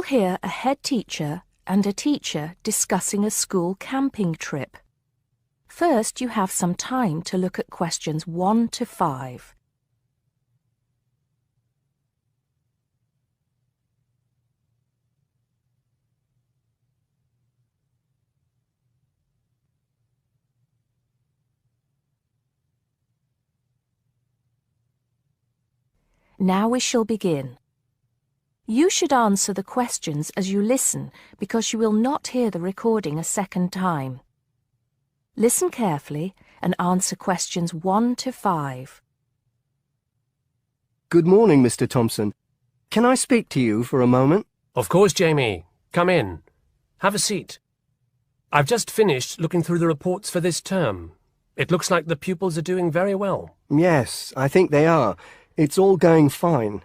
will hear a head teacher and a teacher discussing a school camping trip. First, you have some time to look at questions 1 to 5. Now we shall begin. You should answer the questions as you listen because you will not hear the recording a second time. Listen carefully and answer questions 1 to 5. Good morning, Mr. Thompson. Can I speak to you for a moment? Of course, Jamie. Come in. Have a seat. I've just finished looking through the reports for this term. It looks like the pupils are doing very well. Yes, I think they are. It's all going fine.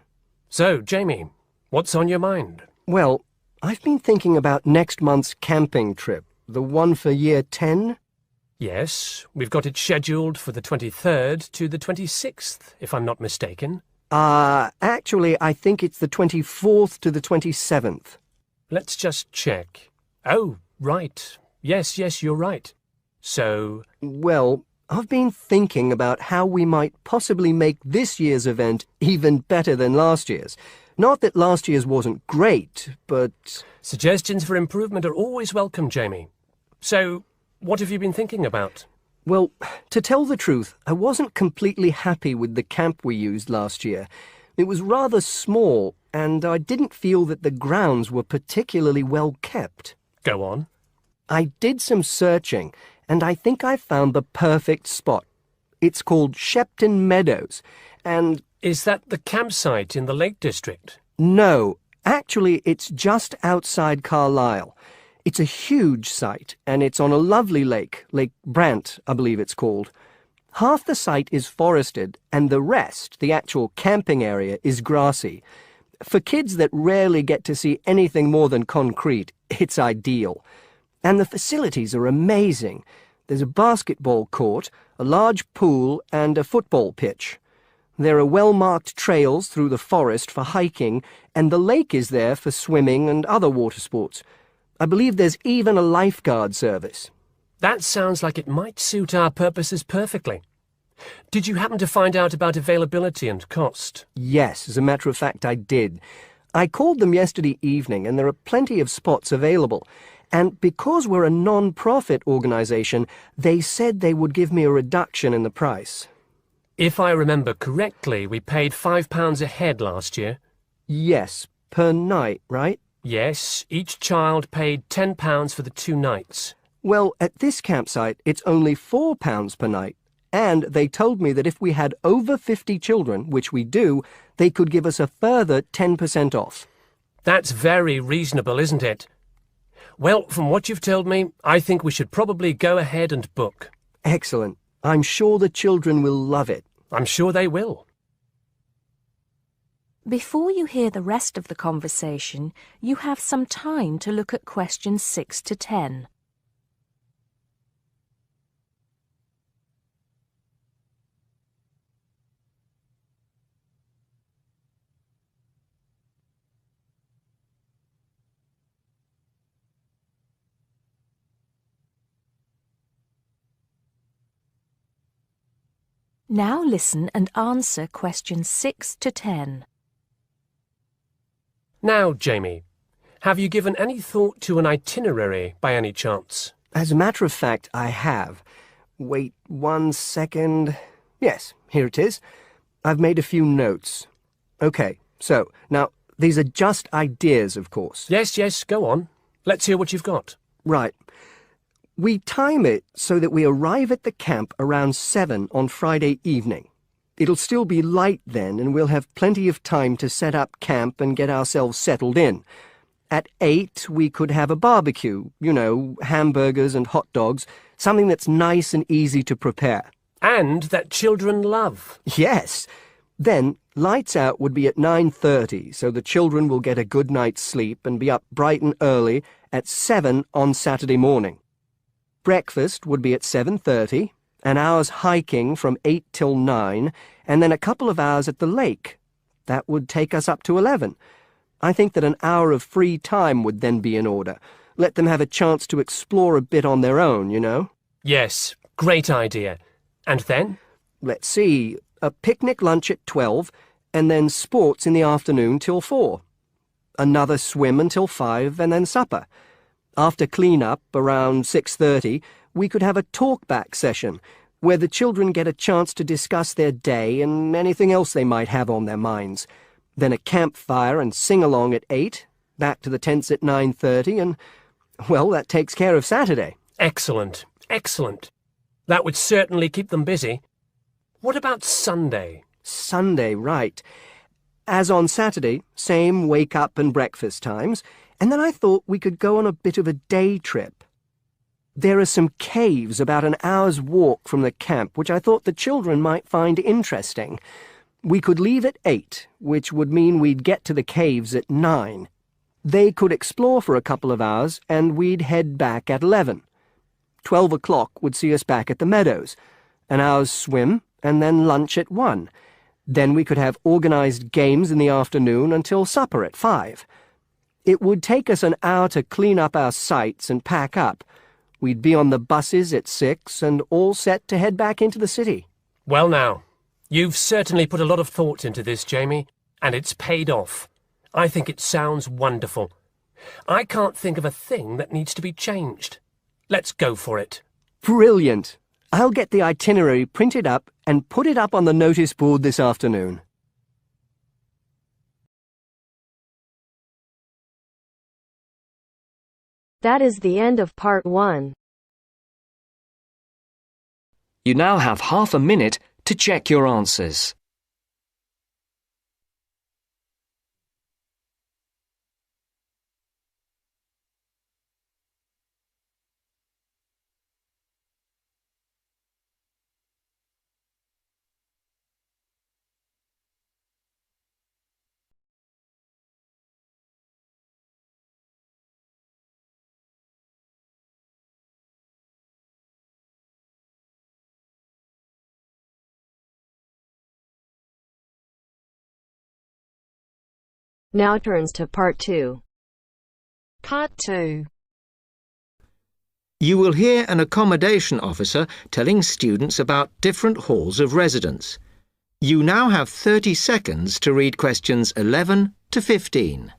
So, Jamie, what's on your mind? Well, I've been thinking about next month's camping trip, the one for Year 10. Yes, we've got it scheduled for the 23rd to the 26th, if I'm not mistaken. Actually, I think it's the 24th to the 27th. Let's just check. Oh, right. Yes, you're right. So... Well, I've been thinking about how we might possibly make this year's event even better than last year's. Not that last year's wasn't great, but... Suggestions for improvement are always welcome, Jamie. So, what have you been thinking about? Well, to tell the truth, I wasn't completely happy with the camp we used last year. It was rather small, and I didn't feel that the grounds were particularly well kept. Go on. I did some searching, and I think I found the perfect spot. It's called Shepton Meadows, and... Is that the campsite in the Lake District? No, actually it's just outside Carlisle. It's a huge site, and it's on a lovely lake, Lake Brant, I believe it's called. Half the site is forested, and the rest, the actual camping area, is grassy. For kids that rarely get to see anything more than concrete, it's ideal. And the facilities are amazing. There's a basketball court, a large pool, and a football pitch. There are well-marked trails through the forest for hiking, and the lake is there for swimming and other water sports. I believe there's even a lifeguard service. That sounds like it might suit our purposes perfectly. Did you happen to find out about availability and cost? Yes, as a matter of fact, I did. I called them yesterday evening, and there are plenty of spots available. And because we're a non-profit organisation, they said they would give me a reduction in the price. If I remember correctly, we paid £5 a head last year. Yes, per night, right? Yes, each child paid £10 for the 2 nights. Well, at this campsite, it's only £4 per night. And they told me that if we had over 50 children, which we do, they could give us a further 10% off. That's very reasonable, isn't it? Well, from what you've told me, I think we should probably go ahead and book. Excellent. I'm sure the children will love it. I'm sure they will. Before you hear the rest of the conversation, you have some time to look at questions 6 to 10. Now listen and answer questions 6 to 10. Now, Jamie, have you given any thought to an itinerary by any chance? As a matter of fact, I have. Wait 1 second. Yes, here it is. I've made a few notes. Okay, so, now, these are just ideas, of course. Yes, go on. Let's hear what you've got. Right. We time it so that we arrive at the camp around 7 on Friday evening. It'll still be light then, and we'll have plenty of time to set up camp and get ourselves settled in. At 8, we could have a barbecue, you know, hamburgers and hot dogs, something that's nice and easy to prepare. And that children love. Yes. Then, lights out would be at 9:30, so the children will get a good night's sleep and be up bright and early at 7 on Saturday morning. Breakfast would be at 7:30, an hour's hiking from 8 till 9, and then a couple of hours at the lake. That would take us up to 11. I think that an hour of free time would then be in order. Let them have a chance to explore a bit on their own, you know? Yes, great idea. And then? Let's see, a picnic lunch at 12, and then sports in the afternoon till 4. Another swim until 5, and then supper. After clean-up, around 6:30, we could have a talk-back session, where the children get a chance to discuss their day and anything else they might have on their minds. Then a campfire and sing-along at 8, back to the tents at 9:30, and, well, that takes care of Saturday. Excellent, excellent. That would certainly keep them busy. What about Sunday? Sunday, right. As on Saturday, same wake-up and breakfast times, and then I thought we could go on a bit of a day trip. There are some caves about an hour's walk from the camp, which I thought the children might find interesting. We could leave at 8, which would mean we'd get to the caves at 9. They could explore for a couple of hours, and we'd head back at 11. 12 o'clock would see us back at the meadows. An hour's swim, and then lunch at 1. Then we could have organised games in the afternoon until supper at 5. It would take us an hour to clean up our sites and pack up. We'd be on the buses at 6 and all set to head back into the city. Well now, you've certainly put a lot of thought into this, Jamie, and it's paid off. I think it sounds wonderful. I can't think of a thing that needs to be changed. Let's go for it. Brilliant! I'll get the itinerary printed up and put it up on the notice board this afternoon. That is the end of part 1. You now have half a minute to check your answers. Now turns to part 2. Part 2. You will hear an accommodation officer telling students about different halls of residence. You now have 30 seconds to read questions 11 to 15.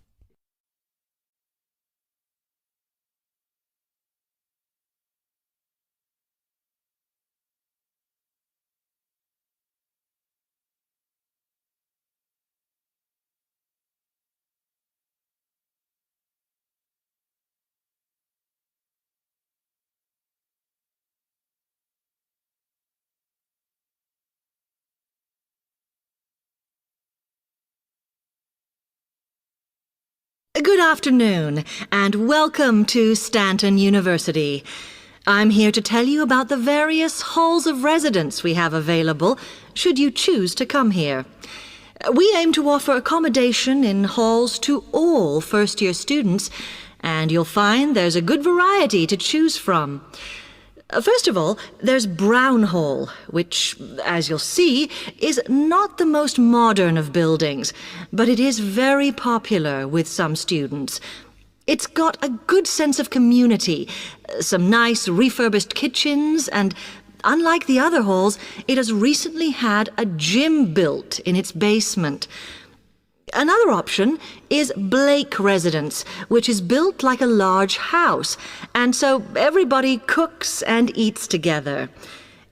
Good afternoon, and welcome to Stanton University. I'm here to tell you about the various halls of residence we have available, should you choose to come here. We aim to offer accommodation in halls to all first-year students, and you'll find there's a good variety to choose from. First of all, there's Brown Hall, which, as you'll see, is not the most modern of buildings, but it is very popular with some students. It's got a good sense of community, some nice refurbished kitchens, and unlike the other halls, it has recently had a gym built in its basement. Another option is Blake Residence, which is built like a large house, and so everybody cooks and eats together.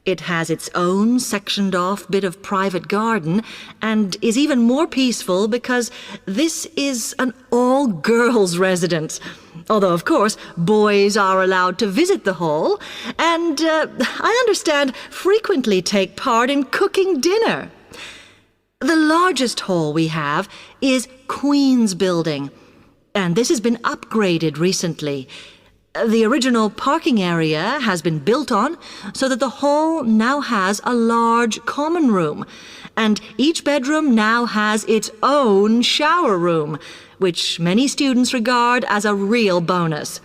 It has its own sectioned-off bit of private garden and is even more peaceful because this is an all-girls residence. Although, of course, boys are allowed to visit the hall and, I understand, frequently take part in cooking dinner. The largest hall we have is Queen's Building, and this has been upgraded recently. The original parking area has been built on so that the hall now has a large common room, and each bedroom now has its own shower room, which many students regard as a real bonus.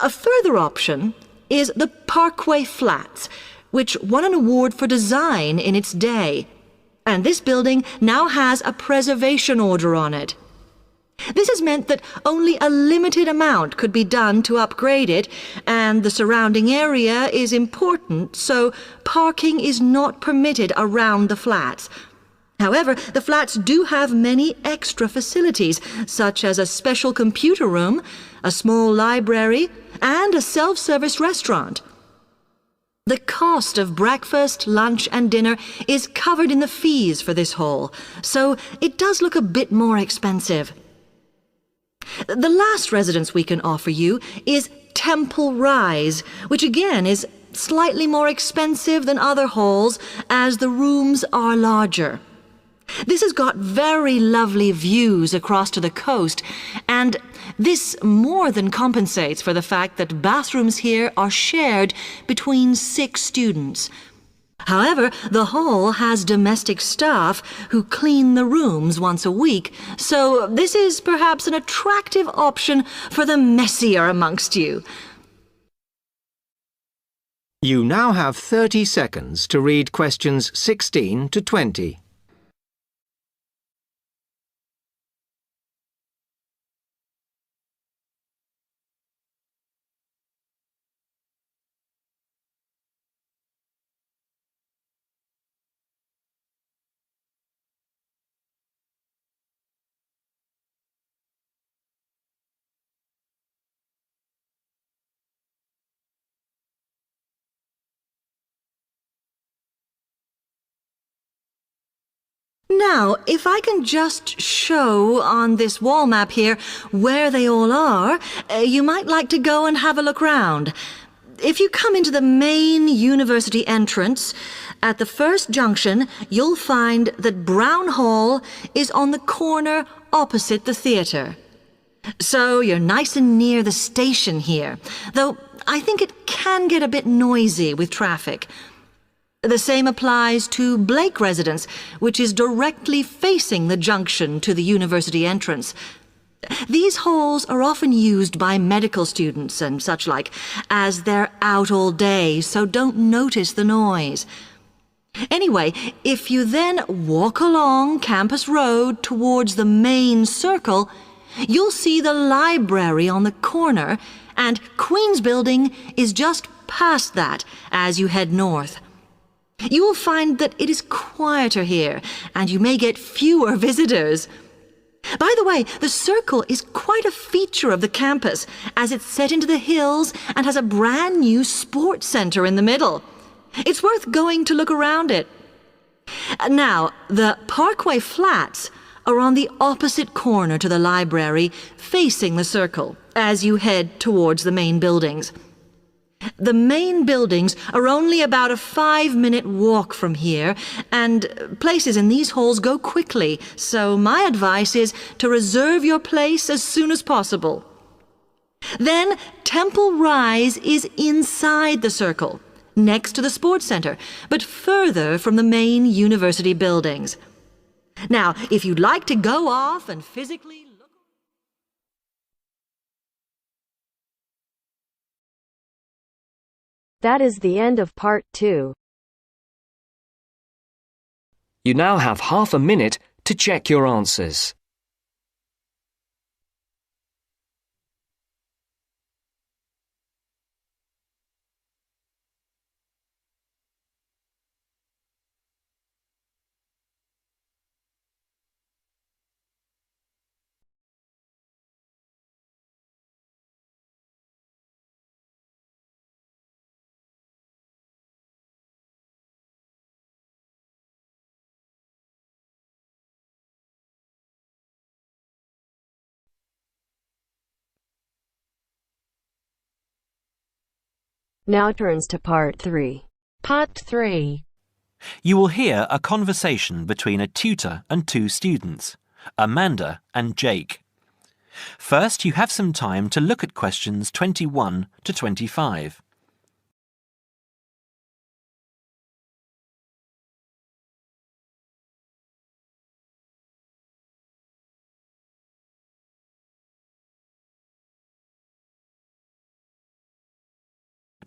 A further option is the Parkway Flats, which won an award for design in its day. And this building now has a preservation order on it. This has meant that only a limited amount could be done to upgrade it, and the surrounding area is important, so parking is not permitted around the flats. However, the flats do have many extra facilities, such as a special computer room, a small library, and a self-service restaurant. The cost of breakfast, lunch, and dinner is covered in the fees for this hall, so it does look a bit more expensive. The last residence we can offer you is Temple Rise, which again is slightly more expensive than other halls as the rooms are larger. This has got very lovely views across to the coast, and this more than compensates for the fact that bathrooms here are shared between 6 students. However, the hall has domestic staff who clean the rooms once a week, so this is perhaps an attractive option for the messier amongst you. You now have 30 seconds to read questions 16 to 20. Now, if I can just show on this wall map here where they all are, you might like to go and have a look round. If you come into the main university entrance, at the first junction, you'll find that Brown Hall is on the corner opposite the theatre. So you're nice and near the station here, though I think it can get a bit noisy with traffic. The same applies to Blake Residence, which is directly facing the junction to the university entrance. These halls are often used by medical students and such like, as they're out all day, so don't notice the noise. Anyway, if you then walk along Campus Road towards the main circle, you'll see the library on the corner, and Queen's Building is just past that as you head north. You will find that it is quieter here, and you may get fewer visitors. By the way, the circle is quite a feature of the campus, as it's set into the hills and has a brand new sports center in the middle. It's worth going to look around it. Now, the Parkway Flats are on the opposite corner to the library, facing the circle, as you head towards the main buildings. The main buildings are only about a 5-minute walk from here, and places in these halls go quickly, so my advice is to reserve your place as soon as possible. Then Temple Rise is inside the circle, next to the sports center, but further from the main university buildings. Now, if you'd like to go off and physically look... That is the end of part 2. You now have half a minute to check your answers. Now turns to part 3. Part 3. You will hear a conversation between a tutor and 2 students, Amanda and Jake. First, you have some time to look at questions 21 to 25.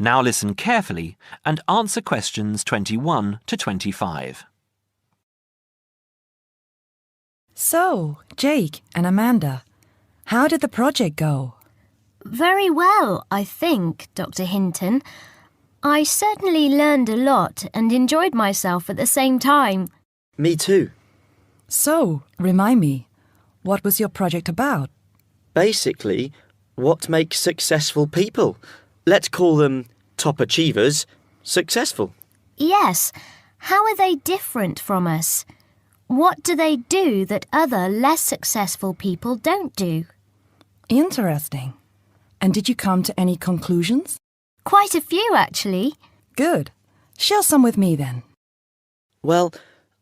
Now listen carefully and answer questions 21 to 25. So, Jake and Amanda, How did the project go? Very well, I think, Dr. Hinton. I certainly learned a lot and enjoyed myself at the same time. Me too. So, remind me, what was your project about? Basically, what makes successful people? Let's call them top achievers successful. Yes. How are they different from us? What do they do that other less successful people don't do? Interesting. And did you come to any conclusions? Quite a few, actually. Good. Share some with me then. Well,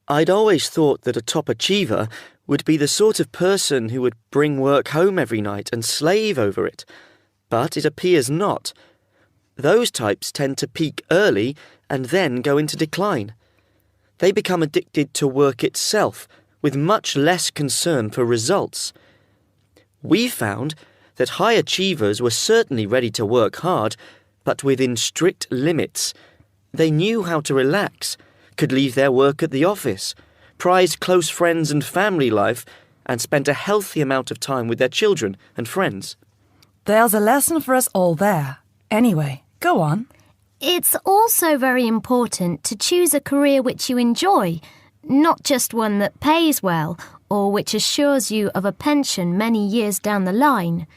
I'd always thought that a top achiever would be the sort of person who would bring work home every night and slave over it. But it appears not. Those types tend to peak early and then go into decline. They become addicted to work itself, with much less concern for results. We found that high achievers were certainly ready to work hard, but within strict limits. They knew how to relax, could leave their work at the office, prized close friends and family life, and spent a healthy amount of time with their children and friends. There's a lesson for us all there. Anyway, go on. It's also very important to choose a career which you enjoy, not just one that pays well or which assures you of a pension many years down the line.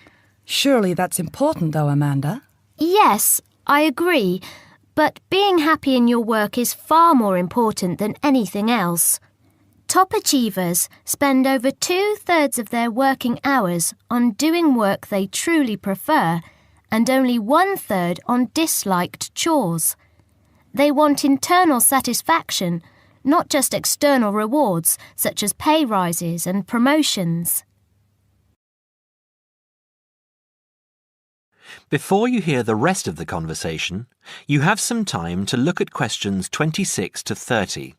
Surely that's important though, Amanda. Yes, I agree, but being happy in your work is far more important than anything else. Top achievers spend over 2/3 of their working hours on doing work they truly prefer and only 1/3 on disliked chores. They want internal satisfaction, not just external rewards such as pay rises and promotions. Before you hear the rest of the conversation, you have some time to look at questions 26 to 30.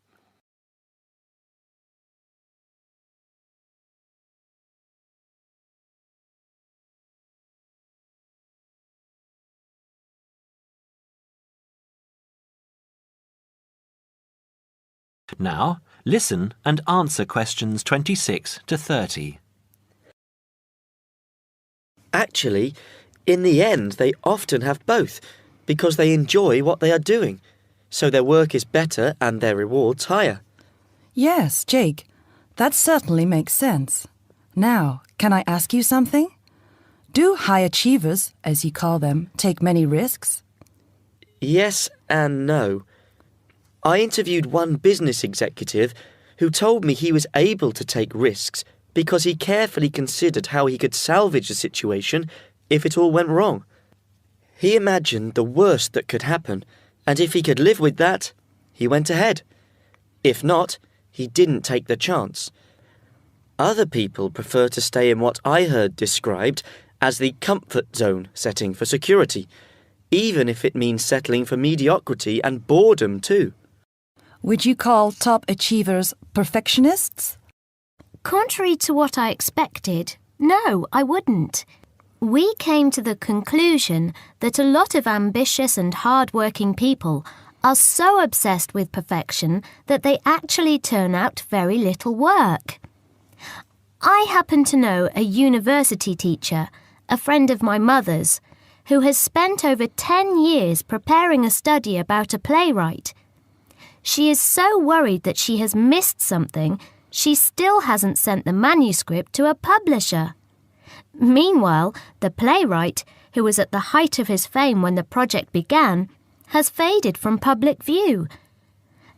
Now, listen and answer questions 26 to 30. Actually, in the end, they often have both, because they enjoy what they are doing, so their work is better and their rewards higher. Yes, Jake, that certainly makes sense. Now, can I ask you something? Do high achievers, as you call them, take many risks? Yes and no. I interviewed one business executive who told me he was able to take risks because he carefully considered how he could salvage the situation if it all went wrong. He imagined the worst that could happen, and if he could live with that, he went ahead. If not, he didn't take the chance. Other people prefer to stay in what I heard described as the comfort zone setting for security, even if it means settling for mediocrity and boredom too. Would you call top achievers perfectionists? Contrary to what I expected, no, I wouldn't. We came to the conclusion that a lot of ambitious and hard-working people are so obsessed with perfection that they actually turn out very little work. I happen to know a university teacher, a friend of my mother's, who has spent over 10 years preparing a study about a playwright. She is so worried that she has missed something, she still hasn't sent the manuscript to a publisher. Meanwhile, the playwright, who was at the height of his fame when the project began, has faded from public view.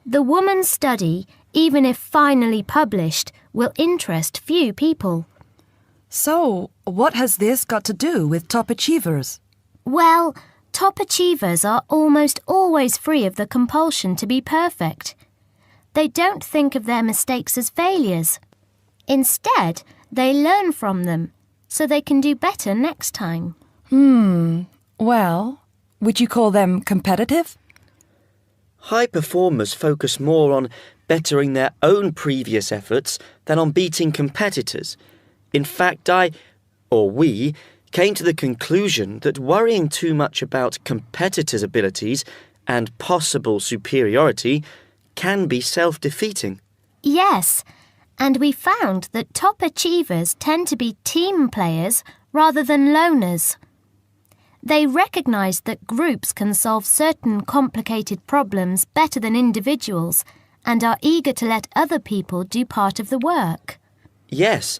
The woman's study, even if finally published, will interest few people. So, what has this got to do with top achievers? Well, top achievers are almost always free of the compulsion to be perfect. They don't think of their mistakes as failures. Instead, they learn from them, so they can do better next time. Well, would you call them competitive? High performers focus more on bettering their own previous efforts than on beating competitors. In fact, we, came to the conclusion that worrying too much about competitors' abilities and possible superiority can be self-defeating. Yes, and we found that top achievers tend to be team players rather than loners. They recognised that groups can solve certain complicated problems better than individuals and are eager to let other people do part of the work. Yes,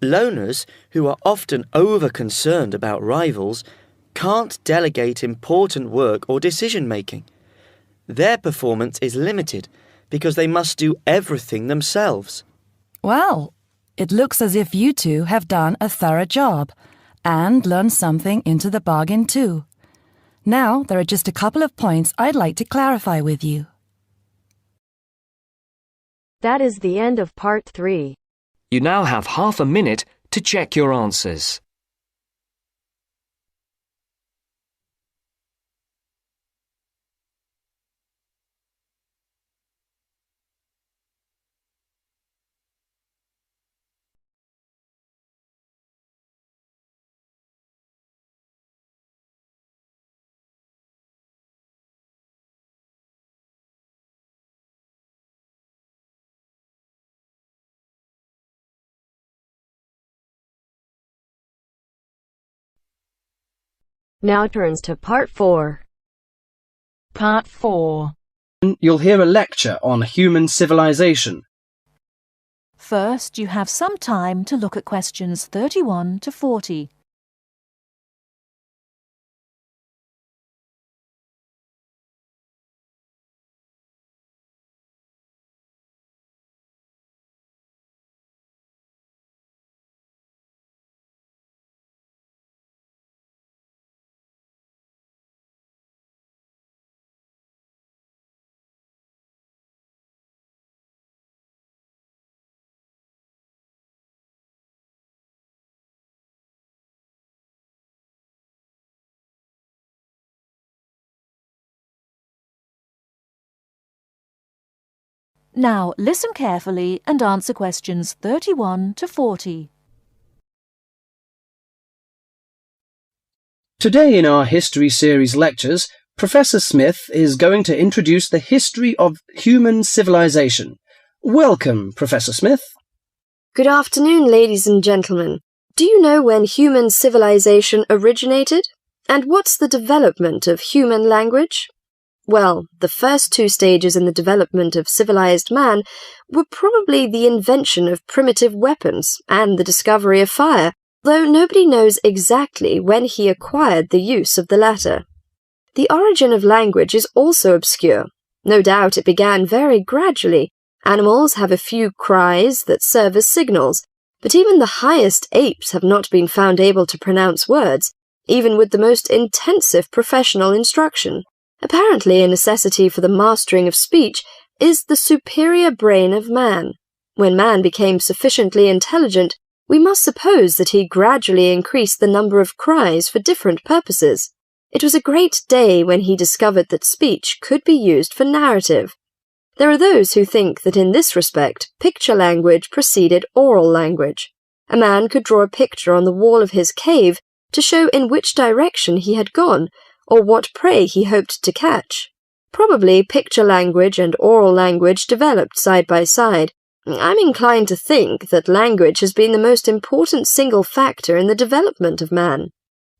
loners, who are often over-concerned about rivals, can't delegate important work or decision-making. Their performance is limited because they must do everything themselves. Well, it looks as if you two have done a thorough job and learned something into the bargain too. Now, there are just a couple of points I'd like to clarify with you. That is the end of part 3. You now have half a minute to check your answers. Now turns to part 4. Part 4. You'll hear a lecture on human civilization. First, you have some time to look at questions 31 to 40. Now listen carefully and answer questions 31 to 40. Today in our History Series lectures, Professor Smith is going to introduce the history of human civilization. Welcome, Professor Smith. Good afternoon, ladies and gentlemen. Do you know when human civilization originated? And what's the development of human language? Well, the first 2 stages in the development of civilized man were probably the invention of primitive weapons and the discovery of fire, though nobody knows exactly when he acquired the use of the latter. The origin of language is also obscure. No doubt it began very gradually. Animals have a few cries that serve as signals, but even the highest apes have not been found able to pronounce words, even with the most intensive professional instruction. Apparently, a necessity for the mastering of speech is the superior brain of man. When man became sufficiently intelligent, we must suppose that he gradually increased the number of cries for different purposes. It was a great day when he discovered that speech could be used for narrative. There are those who think that in this respect, picture language preceded oral language. A man could draw a picture on the wall of his cave to show in which direction he had gone, or what prey he hoped to catch. Probably picture language and oral language developed side by side. I'm inclined to think that language has been the most important single factor in the development of man.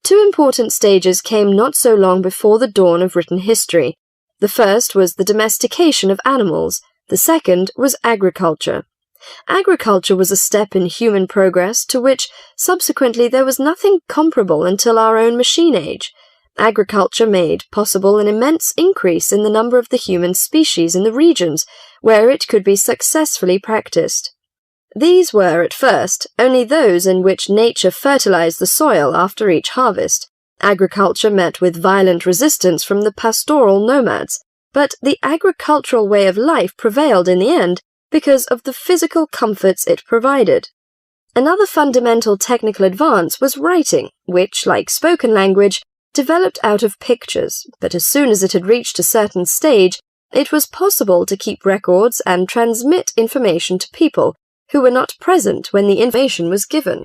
2 important stages came not so long before the dawn of written history. The first was the domestication of animals. The second was agriculture. Agriculture was a step in human progress to which, subsequently, there was nothing comparable until our own machine age. Agriculture made possible an immense increase in the number of the human species in the regions where it could be successfully practiced. These were, at first, only those in which nature fertilized the soil after each harvest. Agriculture met with violent resistance from the pastoral nomads, but the agricultural way of life prevailed in the end because of the physical comforts it provided. Another fundamental technical advance was writing, which, like spoken language, developed out of pictures, but as soon as it had reached a certain stage, it was possible to keep records and transmit information to people who were not present when the information was given.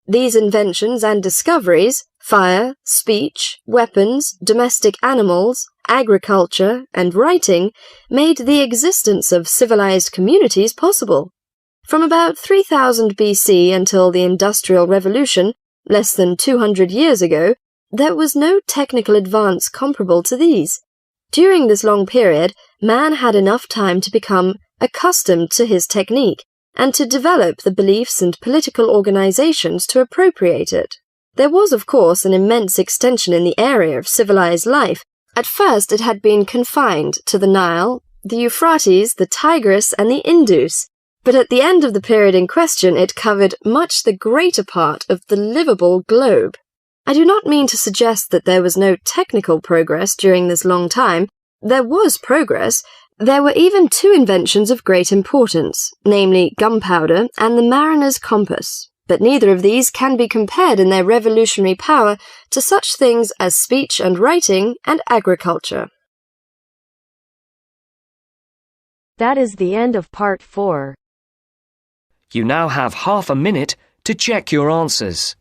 These inventions and discoveries, fire, speech, weapons, domestic animals, agriculture, and writing, made the existence of civilized communities possible. From about 3000 BC until the Industrial Revolution, less than 200 years ago, there was no technical advance comparable to these. During this long period, man had enough time to become accustomed to his technique and to develop the beliefs and political organizations to appropriate it. There was, of course, an immense extension in the area of civilized life. At first it had been confined to the Nile, the Euphrates, the Tigris, and the Indus, but at the end of the period in question it covered much the greater part of the livable globe. I do not mean to suggest that there was no technical progress during this long time. There was progress. There were even two inventions of great importance, namely gunpowder and the mariner's compass. But neither of these can be compared in their revolutionary power to such things as speech and writing and agriculture. That is the end of part 4. You now have half a minute to check your answers.